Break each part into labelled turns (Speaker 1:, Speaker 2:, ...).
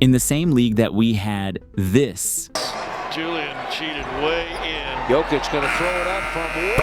Speaker 1: In the same league that we had this.
Speaker 2: Julian cheated way in.
Speaker 3: Jokic going to throw it up from way.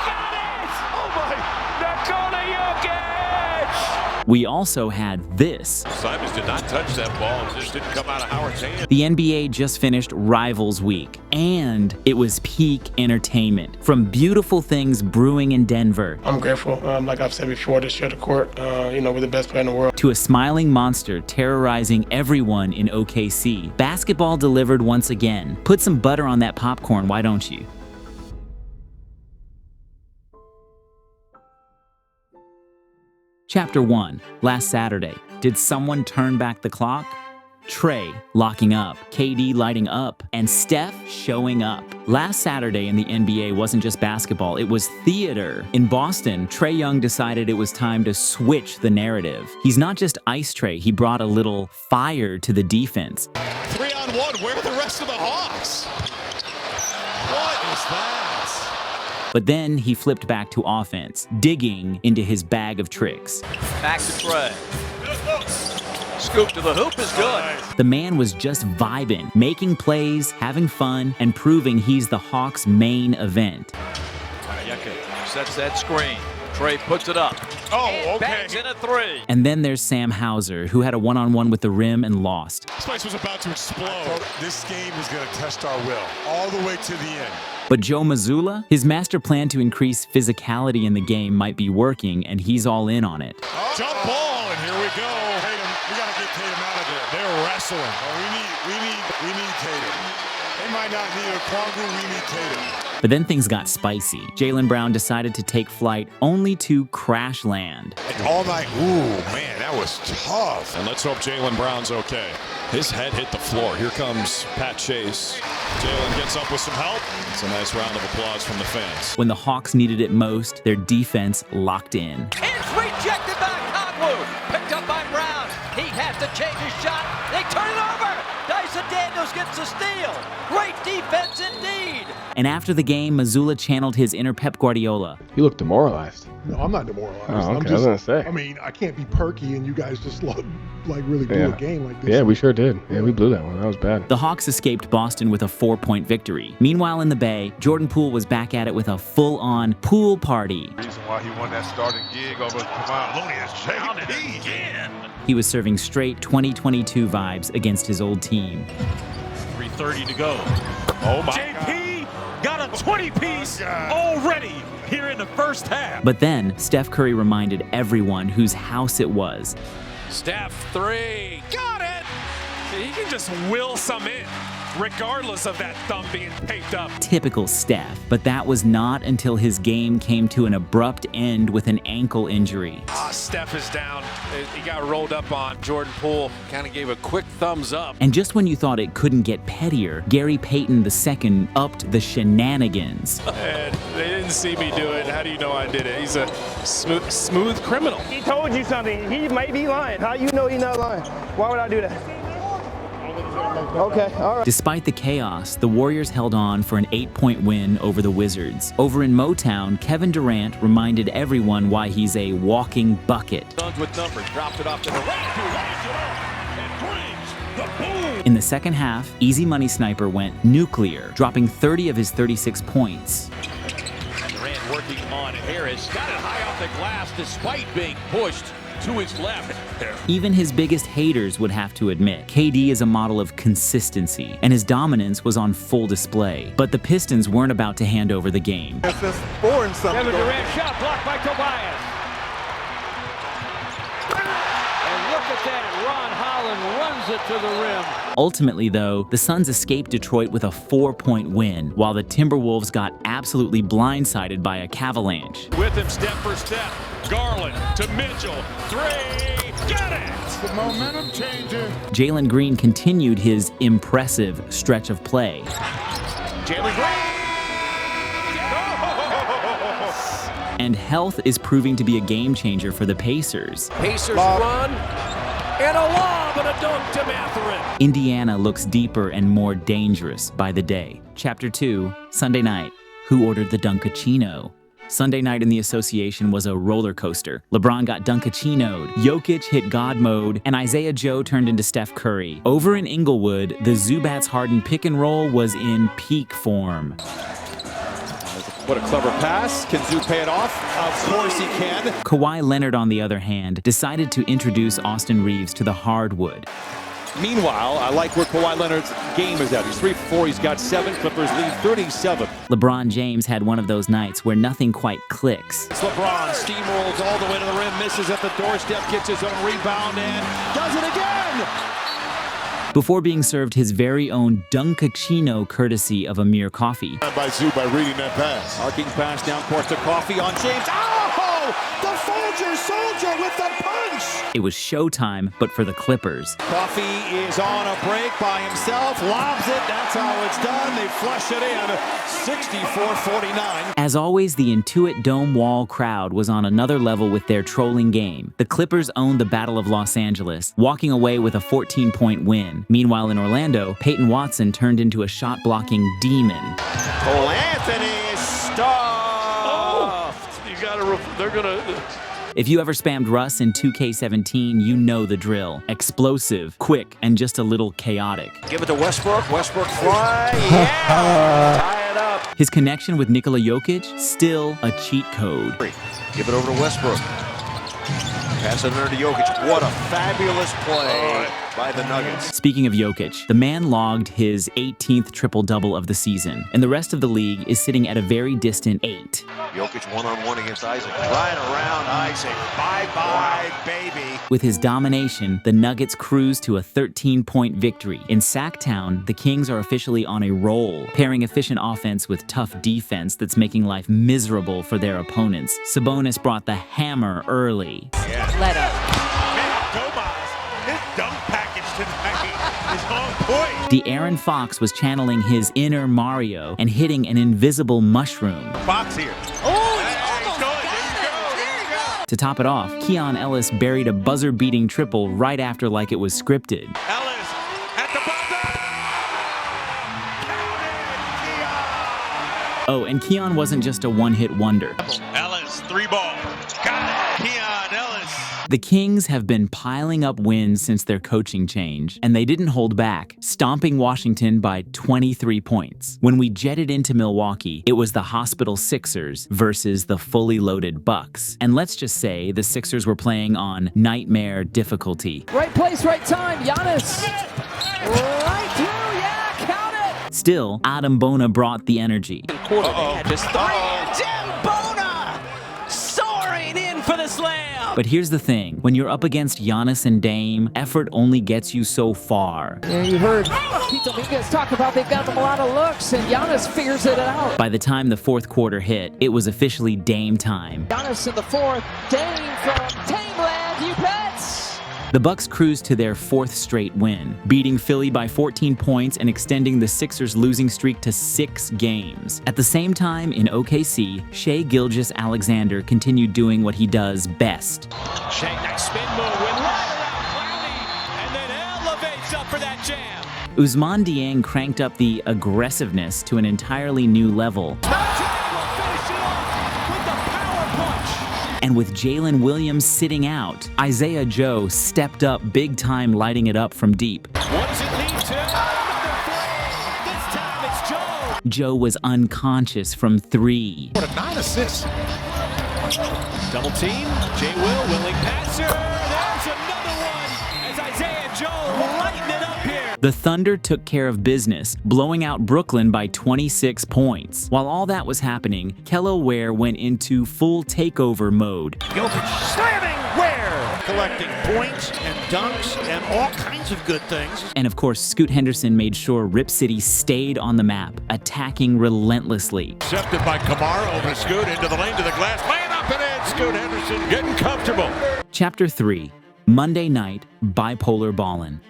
Speaker 2: Got it! Oh my! Nikola Jokic!
Speaker 1: We also had this.
Speaker 4: Simons did not touch that ball. It just didn't come out of Howard's hand.
Speaker 1: The NBA just finished Rivals Week, and it was peak entertainment. From beautiful things brewing in Denver.
Speaker 5: I'm grateful. Like I've said before, to share the court, we're the best player in the world.
Speaker 1: To a smiling monster terrorizing everyone in OKC. Basketball delivered once again. Put some butter on that popcorn, why don't you? Chapter 1. Last Saturday. Did someone turn back the clock? Trey locking up, KD lighting up, and Steph showing up. Last Saturday in the NBA wasn't just basketball, it was theater. In Boston, Trae Young decided it was time to switch the narrative. He's not just Ice Trae, he brought a little fire to the defense.
Speaker 4: 3-on-1, where are the rest of the Hawks? What is that?
Speaker 1: But then he flipped back to offense, digging into his bag of tricks.
Speaker 3: Back to Trey. Scoop to the hoop is good.
Speaker 1: The man was just vibing, making plays, having fun, and proving he's the Hawks' main event.
Speaker 3: Jokic sets that screen. Trey puts it up.
Speaker 4: Oh, okay.
Speaker 3: Bangs in a three.
Speaker 1: And then there's Sam Hauser, who had a one-on-one with the rim and lost.
Speaker 4: This place was about to explode. This game is going to test our will all the way to the end.
Speaker 1: But Joe Mazzulla, his master plan to increase physicality in the game might be working, and he's all in on it.
Speaker 4: Oh. Jump ball, and here we go. Tatum, we got to get Tatum out of there. They're wrestling. Oh, we need Tatum. They might not need a Okongwu, we need Tatum.
Speaker 1: But then things got spicy. Jaylen Brown decided to take flight only to crash land.
Speaker 4: All night, ooh, man, that was tough. And let's hope Jaylen Brown's okay. His head hit the floor. Here comes Pat Chase. Jaylen gets up with some help. It's a nice round of applause from the fans.
Speaker 1: When the Hawks needed it most, their defense locked in.
Speaker 3: It's rejected by Okongwu. Picked up by Brown. He has to change his shot. They turn it over. Dyson Daniels gets the steal. Great defense indeed.
Speaker 1: And after the game, Mazzulla channeled his inner Pep Guardiola.
Speaker 6: You look demoralized.
Speaker 7: No, I'm not demoralized.
Speaker 6: Oh, okay.
Speaker 7: I'm just,
Speaker 6: I was gonna say.
Speaker 7: I mean, I can't be perky and you guys just really blew a game like this.
Speaker 6: Yeah, we sure did. Yeah, we blew that one. That was bad.
Speaker 1: The Hawks escaped Boston with a 4-point victory. Meanwhile, in the Bay, Jordan Poole was back at it with a full-on pool party.
Speaker 4: The reason why he won that starting gig over Kevon Looney is JP again.
Speaker 1: He was serving straight 2022 vibes against his old team.
Speaker 2: 3:30 to go.
Speaker 4: Oh my
Speaker 2: JP got a 20-piece already here in the first half.
Speaker 1: But then, Steph Curry reminded everyone whose house it was.
Speaker 2: Steph, three. Got it! He can just will some in, regardless of that thumb being taped up.
Speaker 1: Typical Steph. But that was not until his game came to an abrupt end with an ankle injury.
Speaker 2: Steph is down. He got rolled up on. Jordan Poole kind of gave a quick thumbs up.
Speaker 1: And just when you thought it couldn't get pettier, Gary Payton II upped the shenanigans.
Speaker 2: And they didn't see me do it. How do you know I did it? He's a smooth criminal.
Speaker 8: He told you something. He may be lying. How you know he's not lying? Why would I do that? Okay, all right.
Speaker 1: Despite the chaos, the Warriors held on for an 8-point win over the Wizards. Over in Motown, Kevin Durant reminded everyone why he's a walking bucket.
Speaker 3: Suns with numbers. Dropped it off to the right.
Speaker 1: In the second half, Easy Money Sniper went nuclear, dropping 30 of his 36 points.
Speaker 3: Durant working on Harris. Got it high off the glass despite being pushed to his left.
Speaker 1: Even his biggest haters would have to admit, KD is a model of consistency, and his dominance was on full display. But the Pistons weren't about to hand over the game.
Speaker 8: Kevin Durant shot blocked by Tobias. And look at that. Ron Holland runs it to the rim.
Speaker 1: Ultimately, though, the Suns escaped Detroit with a 4-point win, while the Timberwolves got absolutely blindsided by a Cavalanche.
Speaker 2: With him step for step. Garland to Mitchell. Three. Got it!
Speaker 7: The momentum changer.
Speaker 1: Jalen Green continued his impressive stretch of play.
Speaker 2: Jalen Green!
Speaker 1: And health is proving to be a game changer for the Pacers.
Speaker 3: Pacers run. And a lob and a dunk to Mathurin.
Speaker 1: Indiana looks deeper and more dangerous by the day. Chapter 2, Sunday night. Who ordered the Dunkachino? Sunday night in the association was a roller coaster. LeBron got Dunkachino'd, Jokic hit God mode, and Isaiah Joe turned into Steph Curry. Over in Inglewood, the Zubats-Harden pick and roll was in peak form.
Speaker 3: What a clever pass. Can Zoo pay it off? Of course he can.
Speaker 1: Kawhi Leonard, on the other hand, decided to introduce Austin Reeves to the hardwood.
Speaker 3: Meanwhile, I like where Kawhi Leonard's game is at. He's 3 for 4. He's got 7. Clippers lead 37.
Speaker 1: LeBron James had one of those nights where nothing quite clicks.
Speaker 3: It's LeBron steamrolls all the way to the rim, misses at the doorstep, gets his own rebound, and does it again!
Speaker 1: Before being served his very own Dunkachino courtesy of Amir Coffee.
Speaker 9: By Zoo by reading that pass.
Speaker 3: Arcing pass down court to Coffee on James. Oh! The Folger Soldier with the punch!
Speaker 1: It was showtime, but for the Clippers.
Speaker 3: Coffee is on a break by himself, lobs it, that's how it's done. They flush it in, 64-49.
Speaker 1: As always, the Intuit Dome Wall crowd was on another level with their trolling game. The Clippers owned the Battle of Los Angeles, walking away with a 14-point win. Meanwhile, in Orlando, Peyton Watson turned into a shot-blocking demon.
Speaker 3: Cole Anthony stuffed.
Speaker 9: They're gonna.
Speaker 1: If you ever spammed Russ in 2K17, you know the drill. Explosive, quick, and just a little chaotic.
Speaker 3: Give it to Westbrook. Westbrook fly. Yeah! Tie it up.
Speaker 1: His connection with Nikola Jokic, still a cheat code.
Speaker 3: Give it over to Westbrook. Pass it under to Jokic. What a fabulous play by the Nuggets.
Speaker 1: Speaking of Jokic, the man logged his 18th triple-double of the season, and the rest of the league is sitting at a very distant 8.
Speaker 3: Jokic one-on-one against Isaac. Right around Isaac. Bye-bye, baby.
Speaker 1: With his domination, the Nuggets cruise to a 13-point victory. In Sacktown, the Kings are officially on a roll, pairing efficient offense with tough defense that's making life miserable for their opponents. Sabonis brought the hammer early.
Speaker 3: Yeah.
Speaker 10: Let up.
Speaker 9: Man, Gomez, his dunk package tonight is on point.
Speaker 1: De'Aaron Fox was channeling his inner Mario and hitting an invisible mushroom.
Speaker 9: Fox here.
Speaker 1: To top it off, Keon Ellis buried a buzzer-beating triple right after like it was scripted.
Speaker 9: Ellis at the buzzer.
Speaker 1: Oh, and Keon wasn't just a one-hit wonder.
Speaker 9: Ellis, 3-ball. Got it. Keon Ellis.
Speaker 1: The Kings have been piling up wins since their coaching change, and they didn't hold back, stomping Washington by 23 points. When we jetted into Milwaukee, it was the hospital Sixers versus the fully loaded Bucks. And let's just say the Sixers were playing on nightmare difficulty.
Speaker 10: Right place, right time. Giannis. Right through. Yeah, count it.
Speaker 1: Still, Adam Bona brought the energy.
Speaker 3: Just Jim Bona soaring in for the slam.
Speaker 1: But here's the thing, when you're up against Giannis and Dame, effort only gets you so far.
Speaker 10: Yeah, you heard Pete Dominguez talk about they've got them a lot of looks, and Giannis figures it out.
Speaker 1: By the time the fourth quarter hit, it was officially Dame time.
Speaker 10: Giannis in the fourth, Dame from Tameland, you bets!
Speaker 1: The Bucks cruised to their 4th straight win, beating Philly by 14 points and extending the Sixers' losing streak to 6 games. At the same time, in OKC, Shai Gilgeous-Alexander continued doing what he does best.
Speaker 3: Shai, nice spin move, went right around Brownie, and then elevates up for that jam.
Speaker 1: Ousmane Dieng cranked up the aggressiveness to an entirely new level. And with Jalen Williams sitting out, Isaiah Joe stepped up big time, lighting it up from deep.
Speaker 3: What does it lead to? Another three. This time it's Joe.
Speaker 1: Joe was unconscious from 3.
Speaker 9: What a 9 assists.
Speaker 3: Double team. Jay willing passer. There's another one as Isaiah Joe lighting it up here.
Speaker 1: The Thunder took care of business, blowing out Brooklyn by 26 points. While all that was happening, Kello Ware went into full takeover mode.
Speaker 11: Jokic slamming Ware, collecting points and dunks and all kinds of good things.
Speaker 1: And of course, Scoot Henderson made sure Rip City stayed on the map, attacking relentlessly.
Speaker 9: Intercepted by Kamara over to Scoot into the lane to the glass. Laying up and in. Scoot Henderson getting comfortable.
Speaker 1: Chapter 3, Monday Night Bipolar Ballin'.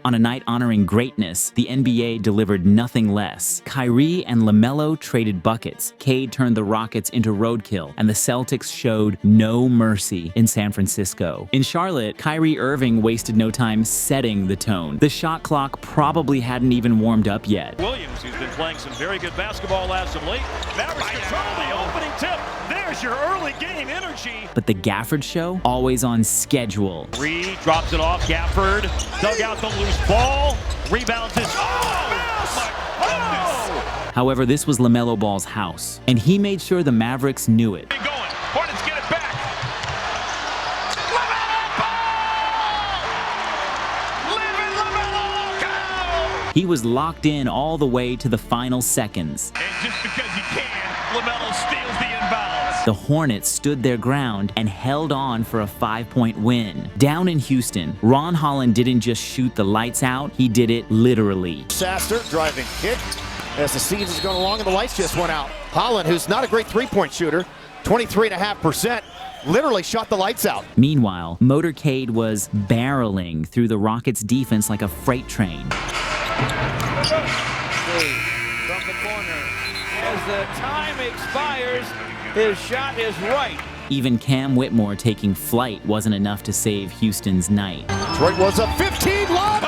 Speaker 1: On a night honoring greatness, the NBA delivered nothing less. Kyrie and LaMelo traded buckets, Cade turned the Rockets into roadkill, and the Celtics showed no mercy in San Francisco. In Charlotte, Kyrie Irving wasted no time setting the tone. The shot clock probably hadn't even warmed up yet.
Speaker 11: Williams, who's been playing some very good basketball as of late, now control the opening tip. There's your early game energy.
Speaker 1: But the Gafford show, always on schedule.
Speaker 11: Reed drops it off. Gafford dug out the loose ball. Rebounds it.
Speaker 1: However, this was LaMelo Ball's house, and he made sure the Mavericks knew it.
Speaker 2: Hornets get it back.
Speaker 1: He was locked in all the way to the final seconds.
Speaker 11: And just because he can, LaMelo steals the inbounds.
Speaker 1: The Hornets stood their ground and held on for a 5-point win. Down in Houston, Ron Holland didn't just shoot the lights out, he did it literally.
Speaker 12: Saster driving kick as the season's going along and the lights just went out. Holland, who's not a great three-point shooter, 23.5%, literally shot the lights out.
Speaker 1: Meanwhile, Motorcade was barreling through the Rockets' defense like a freight train.
Speaker 3: From the corner. As the time expires, his shot is right.
Speaker 1: Even Cam Whitmore taking flight wasn't enough to save Houston's night.
Speaker 12: Detroit was up 15 lob.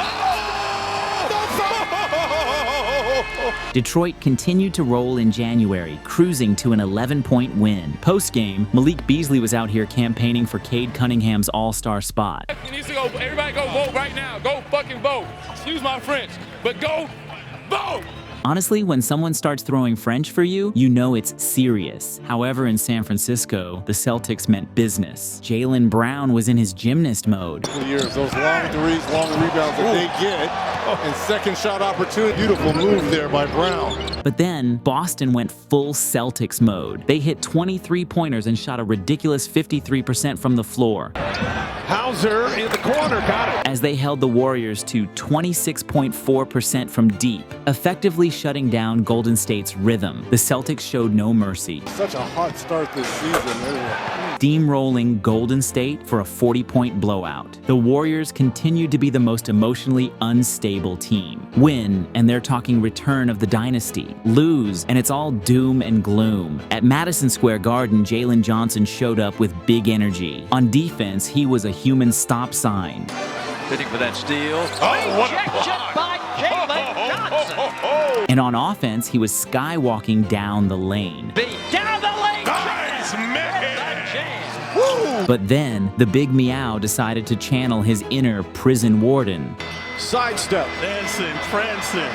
Speaker 1: Detroit continued to roll in January, cruising to an 11-point win. Post-game, Malik Beasley was out here campaigning for Cade Cunningham's all-star spot.
Speaker 13: He needs to go. Everybody go vote right now. Go fucking vote. Excuse my French, but go vote.
Speaker 1: Honestly, when someone starts throwing French for you, you know it's serious. However, in San Francisco, the Celtics meant business. Jaylen Brown was in his gymnast mode.
Speaker 14: Years, those long threes, long rebounds that they get, and second shot opportunity. Beautiful move there by Brown.
Speaker 1: But then, Boston went full Celtics mode. They hit 23 pointers and shot a ridiculous 53% from the floor.
Speaker 11: Hauser in the corner, got it.
Speaker 1: As they held the Warriors to 26.4% from deep, effectively shutting down Golden State's rhythm. The Celtics showed no mercy.
Speaker 14: Such a hot start this season.
Speaker 1: Steamrolling Golden State for a 40-point blowout. The Warriors continued to be the most emotionally unstable team. Win, and they're talking return of the dynasty. Lose, and it's all doom and gloom. At Madison Square Garden, Jalen Johnson showed up with big energy. On defense, he was a human stop sign.
Speaker 3: Bidding for that steal.
Speaker 11: Rejection
Speaker 3: by Jalen Johnson.
Speaker 1: And on offense, he was skywalking down the lane.
Speaker 3: Down the lane.
Speaker 11: Nice man.
Speaker 1: But then, the big meow decided to channel his inner prison warden.
Speaker 12: Sidestep.
Speaker 11: Dancing, prancing.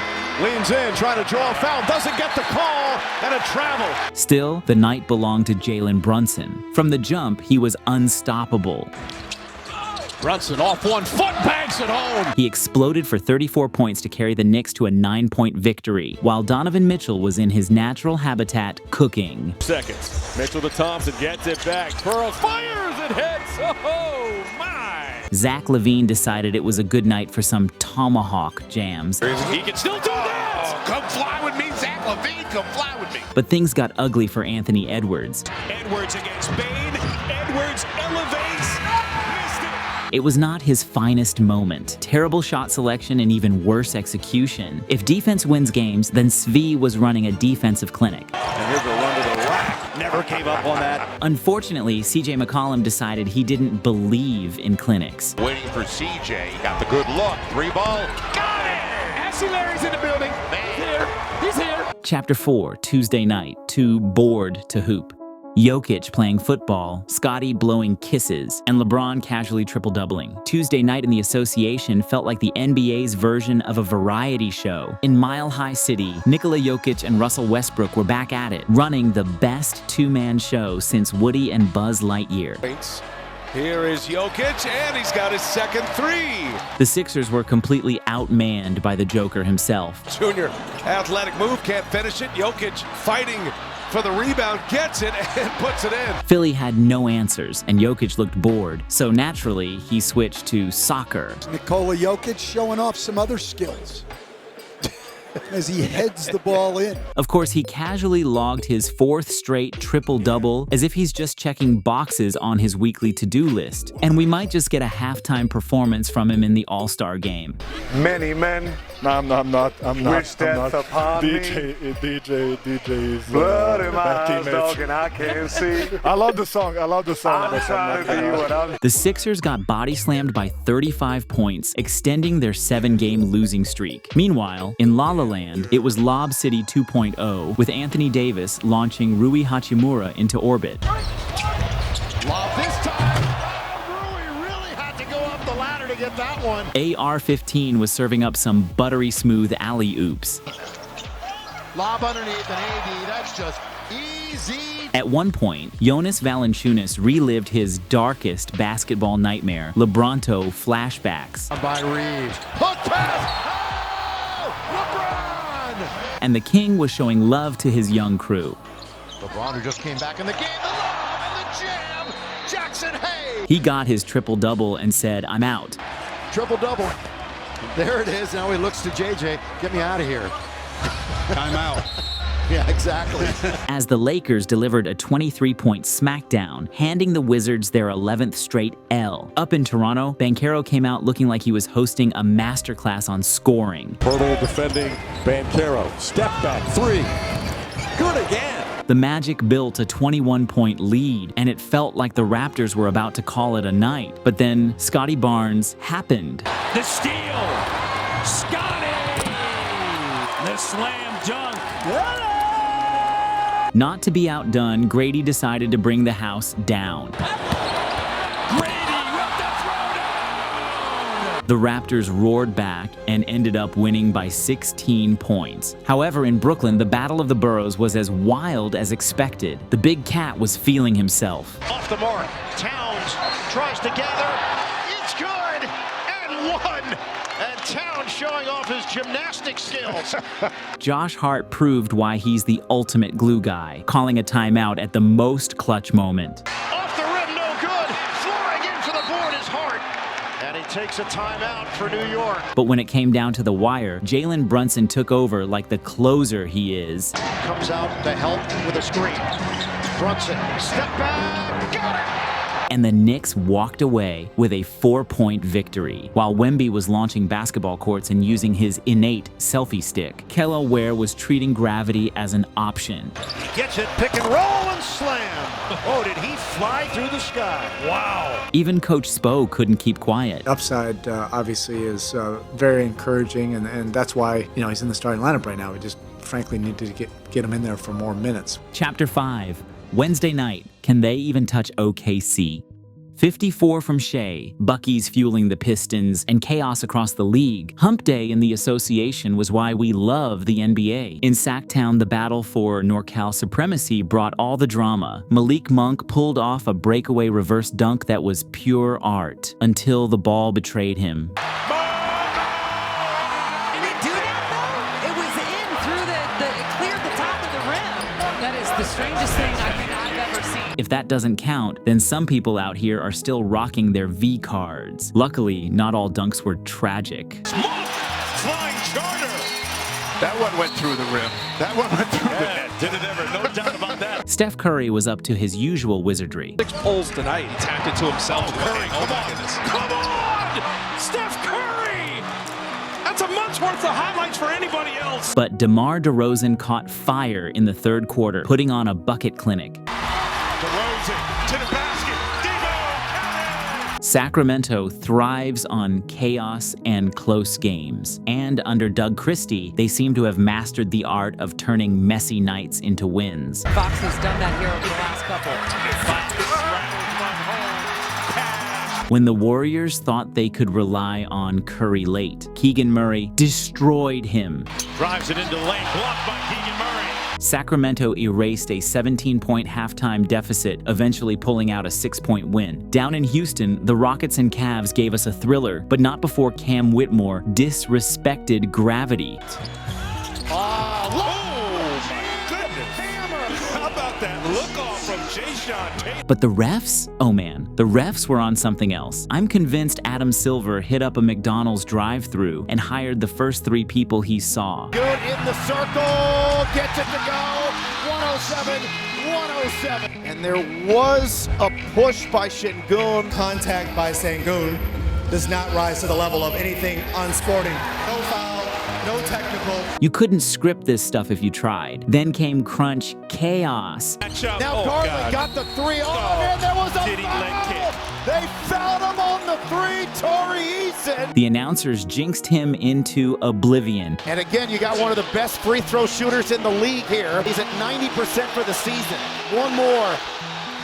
Speaker 12: Leans in, trying to draw a foul, doesn't get the call, and a travel.
Speaker 1: Still, the night belonged to Jalen Brunson. From the jump, he was unstoppable.
Speaker 11: Brunson off 1 foot, banks it home.
Speaker 1: He exploded for 34 points to carry the Knicks to a 9-point victory, while Donovan Mitchell was in his natural habitat cooking.
Speaker 9: Seconds. Mitchell to Thompson gets it back. Pearls fires and hits. Oh my!
Speaker 1: Zach LaVine decided it was a good night for some tomahawk jams.
Speaker 11: He can still do that. Come fly with me, Zach LaVine. Come fly with me.
Speaker 1: But things got ugly for Anthony Edwards.
Speaker 2: Edwards against Bane. Edwards elevates.
Speaker 1: It was not his finest moment. Terrible shot selection and even worse execution. If defense wins games, then Svi was running a defensive clinic.
Speaker 11: And here's a run to the rack. Never gave up on that.
Speaker 1: Unfortunately, CJ McCollum decided he didn't believe in clinics.
Speaker 9: Waiting for CJ. Got the good look. 3-ball. Got it! Ashley Larry's in the building. He's here.
Speaker 1: Chapter 4, Tuesday night. Too bored to hoop. Jokic playing football, Scottie blowing kisses, and LeBron casually triple-doubling. Tuesday night in the association felt like the NBA's version of a variety show. In Mile High City, Nikola Jokic and Russell Westbrook were back at it, running the best two-man show since Woody and Buzz Lightyear.
Speaker 9: Here is Jokic, and he's got his second three.
Speaker 1: The Sixers were completely outmanned by the Joker himself.
Speaker 9: Junior, athletic move, can't finish it. Jokic fighting for the rebound, gets it, and puts it in.
Speaker 1: Philly had no answers, and Jokic looked bored, so naturally, he switched to soccer.
Speaker 15: Nikola Jokic showing off some other skills as he heads the ball in.
Speaker 1: Of course, he casually logged his 4th straight triple-double as if he's just checking boxes on his weekly to-do list. And we might just get a halftime performance from him in the All-Star game.
Speaker 14: Many men. No, I'm not.
Speaker 16: Wish death upon
Speaker 14: DJ is
Speaker 16: blood in my eyes, dog, and I can't see.
Speaker 14: I love the song.
Speaker 16: I'm trying to be what I'm.
Speaker 1: The Sixers got body slammed by 35 points, extending their 7-game losing streak. Meanwhile, in La La Tomorrowland, it was Lob City 2.0, with Anthony Davis launching Rui Hachimura into orbit.
Speaker 12: Lob this time. Rui really had to go up the ladder to get that one.
Speaker 1: AR-15 was serving up some buttery smooth alley-oops.
Speaker 12: Lob underneath an AD, that's just easy.
Speaker 1: At one point, Jonas Valanciunas relived his darkest basketball nightmare, LeBronto flashbacks.
Speaker 12: By Reeves. Hook pass! Oh, LeBron!
Speaker 1: And the King was showing love to his young crew.
Speaker 12: LeBron, who just came back in the game, the lob and the jam! Jackson Hayes!
Speaker 1: He got his triple-double and said, "I'm out."
Speaker 12: Triple-double. There it is. Now he looks to JJ. Get me out of here.
Speaker 14: Timeout.
Speaker 12: Yeah, exactly.
Speaker 1: As the Lakers delivered a 23-point smackdown, handing the Wizards their 11th straight L. Up in Toronto, Banchero came out looking like he was hosting a masterclass on scoring.
Speaker 14: Hurdle defending Banchero. Step back, three. Good again.
Speaker 1: The Magic built a 21-point lead, and it felt like the Raptors were about to call it a night. But then Scotty Barnes happened.
Speaker 11: The steal. Scotty. The slam dunk.
Speaker 1: Not to be outdone, Grady decided to bring the house down. The Raptors roared back and ended up winning by 16 points. However, in Brooklyn, the Battle of the Boroughs was as wild as expected. The Big Cat was feeling himself.
Speaker 12: Off the mark. Towns tries to gather. It's good. And one. And Towns showing off his gymnastic skills.
Speaker 1: Josh Hart proved why he's the ultimate glue guy, calling a timeout at the most clutch moment.
Speaker 12: Off the rim, no good. Flooring in for the board is Hart. And he takes a timeout for New York.
Speaker 1: But when it came down to the wire, Jalen Brunson took over like the closer he is.
Speaker 12: Comes out to help with a screen. Brunson, step back, got it!
Speaker 1: And the Knicks walked away with a 4-point victory. While Wemby was launching basketball courts and using his innate selfie stick, Kel'el Ware was treating gravity as an option.
Speaker 11: He gets it, pick and roll and slam. Oh, did he fly through the sky? Wow.
Speaker 1: Even Coach Spo couldn't keep quiet.
Speaker 17: Upside obviously is very encouraging, and that's why he's in the starting lineup right now. We just frankly need to get him in there for more minutes.
Speaker 1: Chapter 5. Wednesday night, can they even touch OKC? 54 from Shea, Bucky's fueling the Pistons, and chaos across the league. Hump Day in the association was why we love the NBA. In Sacktown, the battle for NorCal supremacy brought all the drama. Malik Monk pulled off a breakaway reverse dunk that was pure art, until the ball betrayed him.
Speaker 10: The strangest thing I think I've ever seen.
Speaker 1: If that doesn't count, then some people out here are still rocking their V cards. Luckily, not all dunks were tragic.
Speaker 11: Flying charter. That one went through the rim. That one went through the net. Did it ever? No doubt about that.
Speaker 1: Steph Curry was up to his usual wizardry.
Speaker 2: 6 pulls tonight. He tapped it to himself.
Speaker 11: Curry,
Speaker 2: oh my goodness.
Speaker 11: Come on! Steph Curry! That's a month's worth of highlights for anybody else.
Speaker 1: But DeMar DeRozan caught fire in the third quarter, putting on a bucket clinic.
Speaker 11: DeRozan to the basket. Debo!
Speaker 1: Sacramento thrives on chaos and close games. And under Doug Christie, they seem to have mastered the art of turning messy nights into wins.
Speaker 10: Fox has done that here over the last couple.
Speaker 1: When the Warriors thought they could rely on Curry late, Keegan Murray destroyed him.
Speaker 11: Drives it into the lane, blocked by Keegan Murray.
Speaker 1: Sacramento erased a 17-point halftime deficit, eventually pulling out a 6-point win. Down in Houston, the Rockets and Cavs gave us a thriller, but not before Cam Whitmore disrespected gravity. But the refs? Oh man, the refs were on something else. I'm convinced Adam Silver hit up a McDonald's drive-thru and hired the first 3 people he saw.
Speaker 12: Good in the circle, gets it to go, 107. And there was a push by Şengün.
Speaker 18: Contact by Şengün does not rise to the level of anything unsporting. No foul, no technical.
Speaker 1: You couldn't script this stuff if you tried. Then came crunch chaos.
Speaker 12: Now Garland got the 3 on, and there was a foul. They found him on the three, Torrey Eason.
Speaker 1: The announcers jinxed him into oblivion.
Speaker 12: And again, you got one of the best free throw shooters in the league here. He's at 90% for the season. One more.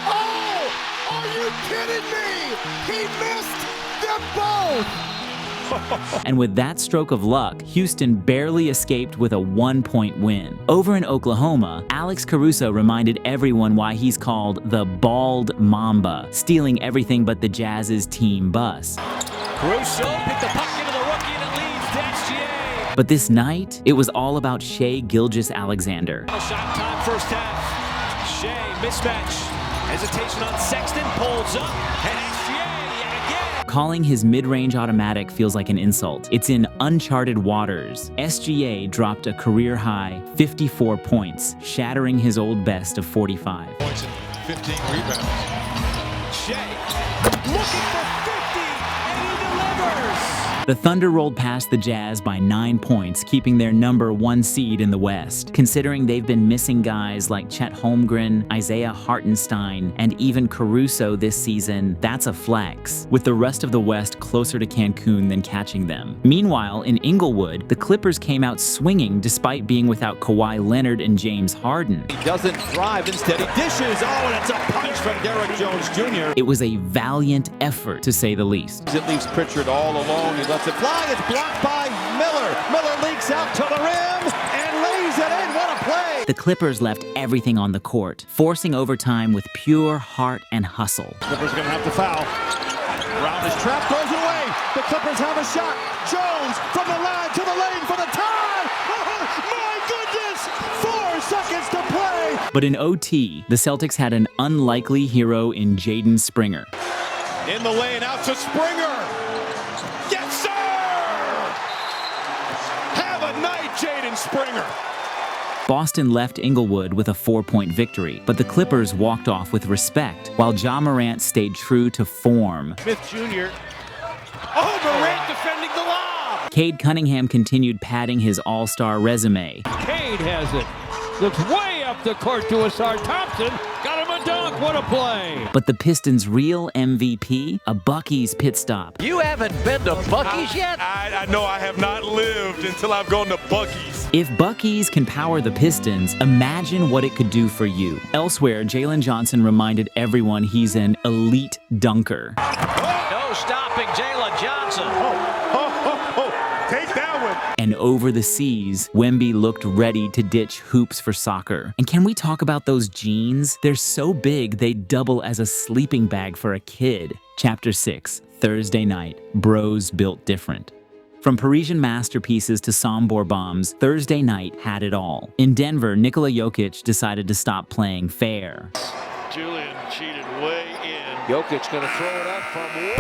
Speaker 12: Oh, are you kidding me? He missed them both.
Speaker 1: And with that stroke of luck, Houston barely escaped with a 1-point win. Over in Oklahoma, Alex Caruso reminded everyone why he's called the Bald Mamba, stealing everything but the Jazz's team bus.
Speaker 3: Caruso picked the puck into the rookie and it leads to SGA.
Speaker 1: But this night, it was all about Shai Gilgeous-Alexander.
Speaker 3: Shot time first half. Shai mismatch. Hesitation on Sexton, pulls up, and SGA yet again.
Speaker 1: Calling his mid-range automatic feels like an insult. It's in uncharted waters. SGA dropped a career-high 54 points, shattering his old best of 45.
Speaker 11: Points and 15 rebounds.
Speaker 3: Shai looking for 50, and he delivers.
Speaker 1: The Thunder rolled past the Jazz by 9 points, keeping their #1 seed in the West. Considering they've been missing guys like Chet Holmgren, Isaiah Hartenstein, and even Caruso this season, that's a flex, with the rest of the West closer to Cancun than catching them. Meanwhile, in Inglewood, the Clippers came out swinging despite being without Kawhi Leonard and James Harden.
Speaker 3: He doesn't drive, instead he dishes. Oh, and it's a punch from Derrick Jones Jr.
Speaker 1: It was a valiant effort, to say the least.
Speaker 3: It leaves Pritchard all alone. He lets it fly. It's blocked by Miller. Miller leaks out to the rim and lays it in. What a play!
Speaker 1: The Clippers left everything on the court, forcing overtime with pure heart and hustle.
Speaker 3: Clippers going to have to foul. Brown is trapped, throws it away. The Clippers have a shot. Jones from the line to the lane for the tie. Oh, my goodness! 4 seconds to play.
Speaker 1: But in OT, the Celtics had an unlikely hero in Jaden Springer.
Speaker 3: In the lane, out to Springer. Yes, sir! Have a night, Jaden Springer.
Speaker 1: Boston left Inglewood with a 4-point victory, but the Clippers walked off with respect, while Ja Morant stayed true to form.
Speaker 3: Smith Jr. Oh, Morant defending the lob.
Speaker 1: Cade Cunningham continued padding his all-star resume.
Speaker 3: Cade has it. Looks way up the court to Asar Thompson. Got him a dunk. What a play.
Speaker 1: But the Pistons' real MVP? A Buc-ee's pit stop.
Speaker 3: You haven't been to Buc-ee's yet?
Speaker 2: I know I have not lived until I've gone to Buc-ee's.
Speaker 1: If Buc-ee's can power the Pistons, imagine what it could do for you. Elsewhere, Jalen Johnson reminded everyone he's an elite dunker.
Speaker 3: No stopping Jalen Johnson. Take that one.
Speaker 1: And over the seas, Wemby looked ready to ditch hoops for soccer. And can we talk about those jeans? They're so big they double as a sleeping bag for a kid. Chapter 6, Thursday night, Bros Built Different. From Parisian masterpieces to Sombor bombs, Thursday night had it all. In Denver, Nikola Jokic decided to stop playing fair.
Speaker 11: Julian cheated way in.
Speaker 3: Jokic going to throw it up from way.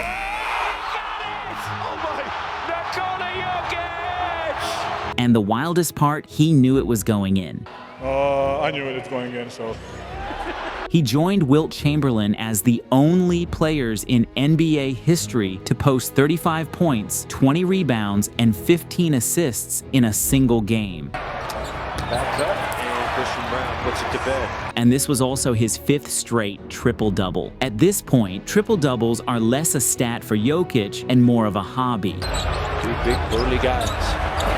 Speaker 3: Oh my, Nikola Jokic!
Speaker 1: And the wildest part, he knew it was going in.
Speaker 19: I knew it was going in, so.
Speaker 1: He joined Wilt Chamberlain as the only players in NBA history to post 35 points, 20 rebounds, and 15 assists in a single game.
Speaker 3: Back up, and Christian Brown puts it to bed.
Speaker 1: And this was also his 5th straight triple-double. At this point, triple-doubles are less a stat for Jokic and more of a hobby.
Speaker 3: 2 big burly guys.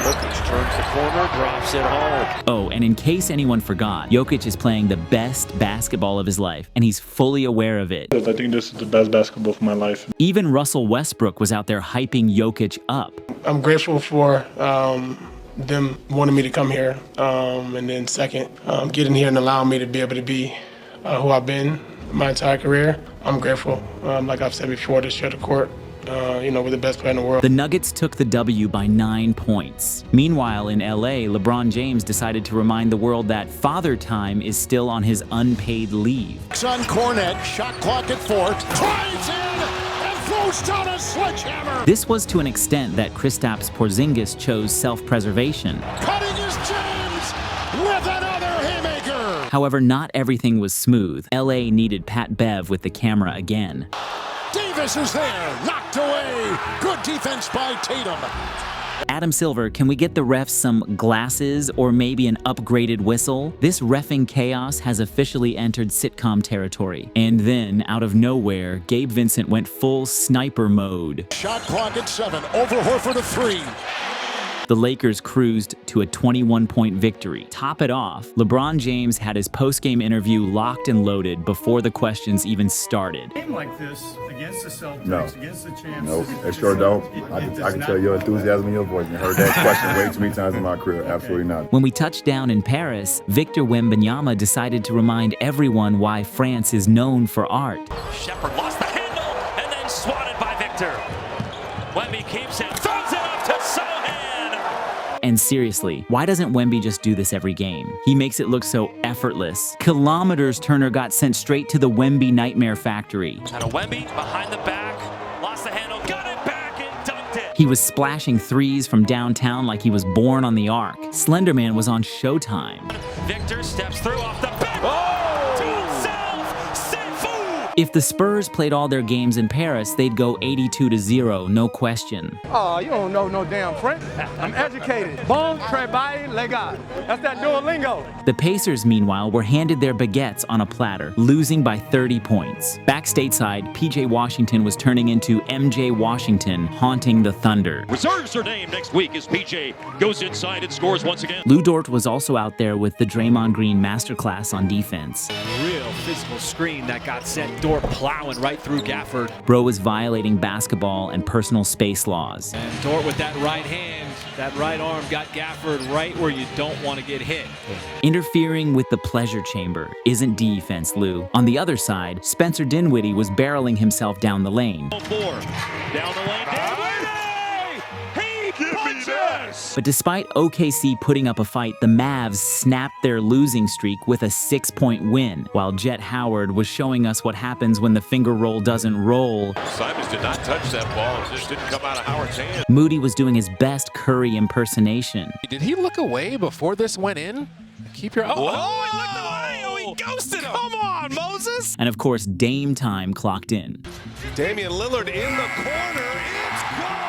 Speaker 3: Jokic turns the corner, drops it home.
Speaker 1: Oh, and in case anyone forgot, Jokic is playing the best basketball of his life, and he's fully aware of it.
Speaker 19: I think this is the best basketball of my life.
Speaker 1: Even Russell Westbrook was out there hyping Jokic up.
Speaker 5: I'm grateful for them wanting me to come here, and then second, getting here and allowing me to be able to be who I've been my entire career. I'm grateful. Like I've said before, to share the court. We're the best player in the world.
Speaker 1: The Nuggets took the W by 9 points. Meanwhile, in LA, LeBron James decided to remind the world that Father Time is still on his unpaid leave.
Speaker 12: Son Cornette, shot clock at 4, drives in and throws down a sledgehammer.
Speaker 1: This was to an extent that Kristaps Porzingis chose self-preservation.
Speaker 12: Cutting is James with another haymaker.
Speaker 1: However, not everything was smooth. LA needed Pat Bev with the camera again.
Speaker 12: Davis is there, knocked away. Good defense by Tatum.
Speaker 1: Adam Silver, can we get the refs some glasses or maybe an upgraded whistle? This reffing chaos has officially entered sitcom territory. And then, out of nowhere, Gabe Vincent went full sniper mode.
Speaker 14: Shot clock at 7. Over Horford to 3.
Speaker 1: The Lakers cruised to a 21-point victory. Top it off, LeBron James had his post-game interview locked and loaded before the questions even started.
Speaker 20: A game like this against the Celtics,
Speaker 21: no.
Speaker 20: against the champs.
Speaker 21: No, it sure don't. I can tell your enthusiasm in your voice. I heard that question way too many times in my career. Absolutely not.
Speaker 1: When we touched down in Paris, Victor Wembanyama decided to remind everyone why France is known for art.
Speaker 22: Shepard lost the handle and then swatted by Victor. Wemby keeps it, throws it up to Sohan.
Speaker 1: And seriously, why doesn't Wemby just do this every game? He makes it look so effortless. Kilometers Turner got sent straight to the Wemby Nightmare Factory.
Speaker 22: And a Wemby behind the back, lost the handle, got it back and dunked it.
Speaker 1: He was splashing threes from downtown like he was born on the ark. Slenderman was on Showtime.
Speaker 22: Victor steps through off the back to himself, Sifu!
Speaker 1: If the Spurs played all their games in Paris, they'd go 82-0, no question.
Speaker 8: Oh, you don't know no damn French. I'm educated. Bon travail, les gars. That's that Duolingo.
Speaker 1: The Pacers, meanwhile, were handed their baguettes on a platter, losing by 30 points. Back stateside, PJ Washington was turning into MJ Washington, haunting the Thunder.
Speaker 23: Reserves her name next week as PJ goes inside and scores once again.
Speaker 1: Lou Dort was also out there with the Draymond Green masterclass on defense.
Speaker 24: Real physical screen that got sent. Dort plowing right through Gafford.
Speaker 1: Bro was violating basketball and personal space laws.
Speaker 24: And Dort with that right hand, that right arm got Gafford right where you don't want to get hit.
Speaker 1: Interfering with the pleasure chamber isn't defense, Lou. On the other side, Spencer Dinwiddie was barreling himself down the lane.
Speaker 23: Down the lane,
Speaker 1: But despite OKC putting up a fight, the Mavs snapped their losing streak with a 6-point win, while Jet Howard was showing us what happens when the finger roll doesn't roll.
Speaker 11: Simons did not touch that ball. It just didn't come out of Howard's hand.
Speaker 1: Moody was doing his best Curry impersonation.
Speaker 2: Did he look away before this went in? Keep your...
Speaker 11: Whoa!
Speaker 2: he looked away! Oh, he ghosted him! Come on, Moses!
Speaker 1: And of course, Dame time clocked in.
Speaker 11: Damian Lillard in the corner. It's good!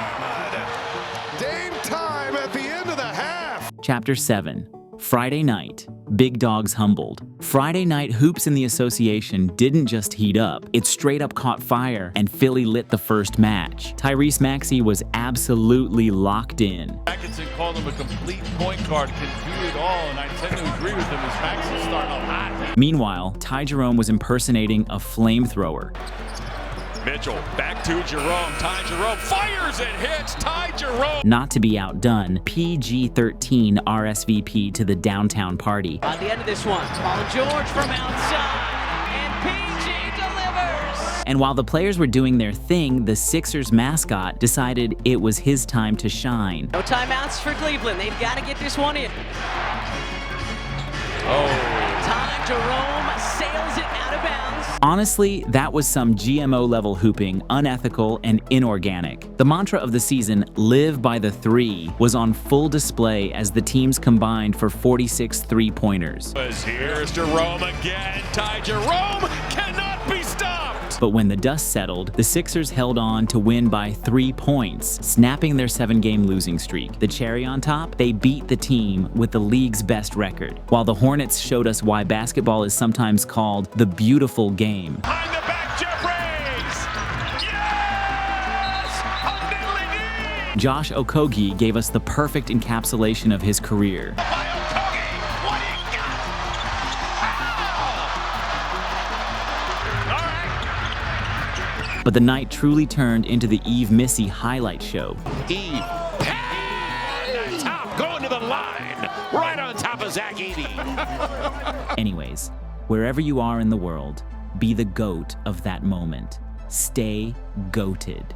Speaker 11: Dame time at the end of the half.
Speaker 1: Chapter 7. Friday night. Big Dogs humbled. Friday night hoops in the association didn't just heat up, it straight up caught fire, and Philly lit the first match. Tyrese Maxey was absolutely locked in.
Speaker 23: Atkinson called him a complete point guard, can do it all, and I tend to agree with him as Maxey's starting off hot.
Speaker 1: Meanwhile, Ty Jerome was impersonating a flamethrower.
Speaker 11: Mitchell back to Jerome. Ty Jerome fires and hits Ty Jerome.
Speaker 1: Not to be outdone, PG-13 RSVP to the downtown party.
Speaker 10: On the end of this one, Paul George from outside, and PG delivers.
Speaker 1: And while the players were doing their thing, the Sixers mascot decided it was his time to shine.
Speaker 10: No timeouts for Cleveland. They've got to get this one in. Ty Jerome sails it out of bounds.
Speaker 1: Honestly, that was some GMO-level hooping, unethical and inorganic. The mantra of the season, live by the three, was on full display as the teams combined for 46 three-pointers.
Speaker 11: Here's Jerome again. Ty Jerome cannot be stopped.
Speaker 1: But when the dust settled, the Sixers held on to win by 3 points, snapping their 7-game losing streak. The cherry on top, they beat the team with the league's best record, while the Hornets showed us why basketball is sometimes called the beautiful game.
Speaker 11: Behind the back, Jeff Rays. Yes!
Speaker 1: Josh Okogie gave us the perfect encapsulation of his career. But the night truly turned into the Eve Missy highlight show.
Speaker 23: Eve. On the top, going to the line. Right on top of Zach Edey.
Speaker 1: Anyways, wherever you are in the world, be the GOAT of that moment. Stay GOATed.